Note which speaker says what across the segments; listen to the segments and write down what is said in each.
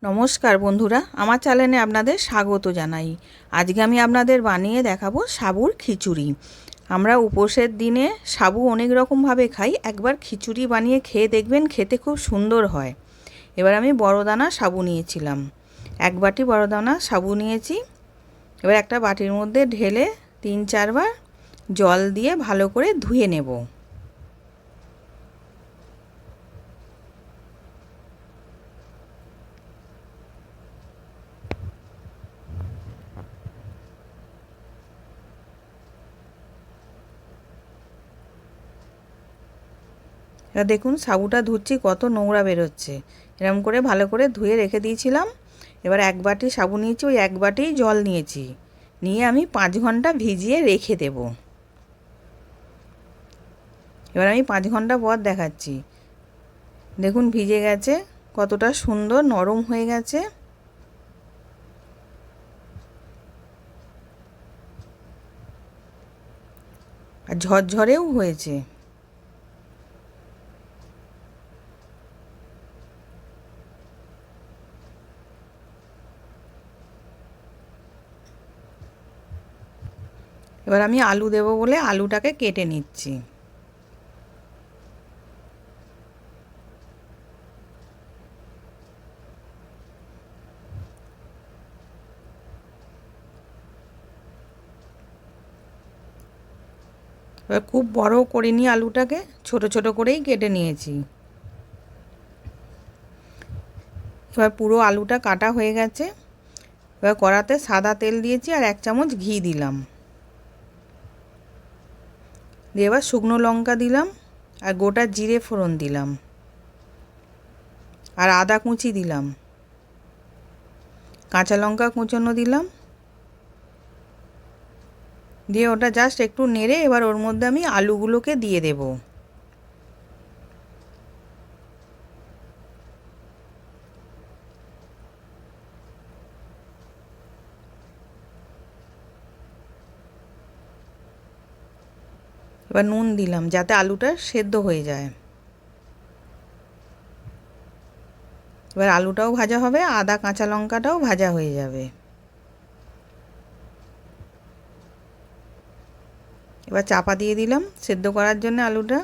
Speaker 1: নমস্কার বন্ধুরা, আমার চ্যানেলে আপনাদের স্বাগত জানাই। আজকে আমি আপনাদের বানিয়ে দেখাবো সাবুর খিচুড়ি। আমরা উপোসের দিনে সাবু অনেক রকমভাবে খাই, একবার খিচুড়ি বানিয়ে খেয়ে দেখবেন, খেতে খুব সুন্দর হয়। এবার আমি বড় দানা সাবু নিয়েছিলাম, এক বাটি বড় দানা সাবু নিয়েছি। এবার একটা বাটির মধ্যে ঢেলে 3-4 বার জল দিয়ে ভালো করে ধুয়ে নেব। এবার দেখুন সাবুটা ধুচ্ছি, কত নোংরা বেরোচ্ছে। এরকম করে ভালো করে ধুয়ে রেখে দিয়েছিলাম। এবার এক বাটি সাবু নিয়েছি, ওই এক বাটি জল নিয়েছি, নিয়ে আমি 5 ঘন্টা ভিজিয়ে রেখে দেব। এবার আমি 5 ঘন্টা পর দেখাচ্ছি। দেখুন ভিজে গেছে, কতটা সুন্দর নরম হয়ে গেছে। আর ঝরঝরেও হয়েছে। এবার আমি আলু দেব বলে আলুটাকে কেটে নিচ্ছি। এবার খুব বড় করিনি আলুটাকে, ছোট ছোট করেই কেটে নিয়েছি। এবার পুরো আলুটা কাটা হয়ে গেছে। এবার কড়াতে সাদা তেল দিয়েছি আর 1 চামচ ঘি দিলাম। দিয়ে এবার শুকনো লঙ্কা দিলাম আর গোটা জিরে ফোড়ন দিলাম আর আদা কুচি দিলাম, কাঁচা লঙ্কা কুচোনো দিলাম। দিয়ে ওটা জাস্ট একটু নেড়ে এবার ওর মধ্যে আমি আলুগুলোকে দিয়ে দেব। এবার নুন দিলাম যাতে আলুটা সেদ্ধ হয়ে যায়। এবার আলুটাও ভাজা হবে, আদা কাঁচা লঙ্কাটাও ভাজা হয়ে যাবে। এবার চাপা দিয়ে দিলাম সেদ্ধ করার জন্য আলুটা।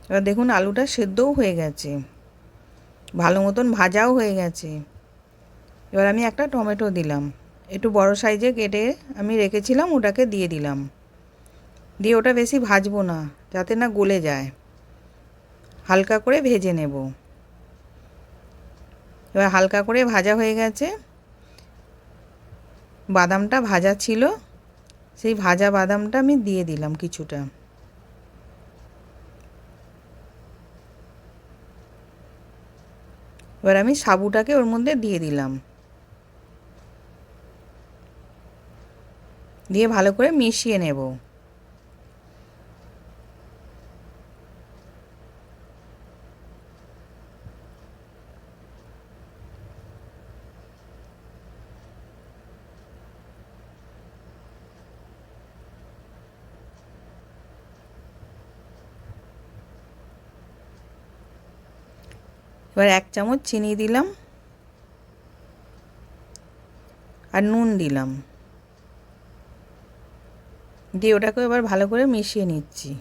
Speaker 1: এবার দেখুন আলুটা সেদ্ধও হয়ে গেছে, ভালো মতন ভাজাও হয়ে গেছে। এবার আমি একটা টমেটো দিলাম, একটু বড় সাইজে কেটে আমি রেখেছিলাম, ওটাকে দিয়ে দিলাম। দিয়ে ওটা বেশি ভাজবো না, যাতে না গলে যায়, হালকা করে ভেজে নেব। এবার হালকা করে ভাজা হয়ে গেছে। বাদামটা ভাজা ছিল, সেই ভাজা বাদামটা আমি দিয়ে দিলাম কিছুটা। এবার আমি সাবুটাকে ওর মধ্যে দিয়ে দিলাম, দিয়ে ভালো করে মিশিয়ে নেব। এবার 1 চামচ চিনি দিলাম আর নুন দিলাম, দিয়ে ওটাকে এবার ভালো করে মিশিয়ে নিচ্ছি।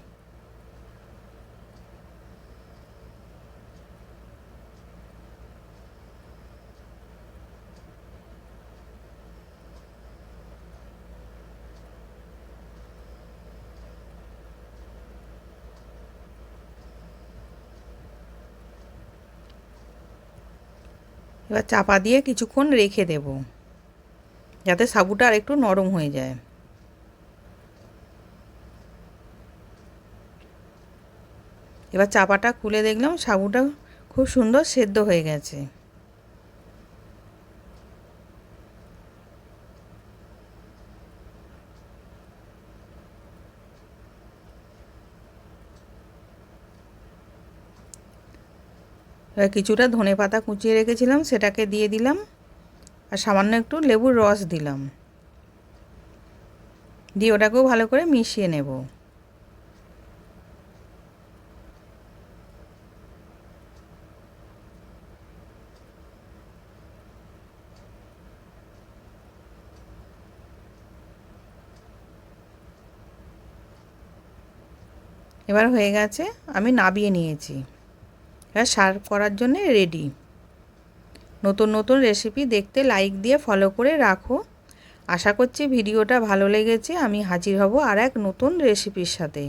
Speaker 1: এবার চাপা দিয়ে কিছুক্ষণ রেখে দেব, যাতে সাবুটা আর একটু নরম হয়ে যায়। এবার চাপাটা খুলে দেখলাম সাবুটা খুব সুন্দর সেদ্ধ হয়ে গেছে। এবার কিছুটা ধনেপাতা কুচিয়ে রেখেছিলাম, সেটাকে দিয়ে দিলাম আর সামান্য একটু লেবুর রস দিলাম। দিয়ে ওটাকেও ভালো করে মিশিয়ে নেব। এবার হয়ে গেছে, আমি নাবিয়ে নিয়েছি। এবার সার্ভ করার জন্য রেডি। নতুন নতুন রেসিপি দেখতে লাইক দিয়ে ফলো করে রাখো। আশা করছি ভিডিওটা ভালো লেগেছে। আমি হাজির হব আর এক নতুন রেসিপির সাথে।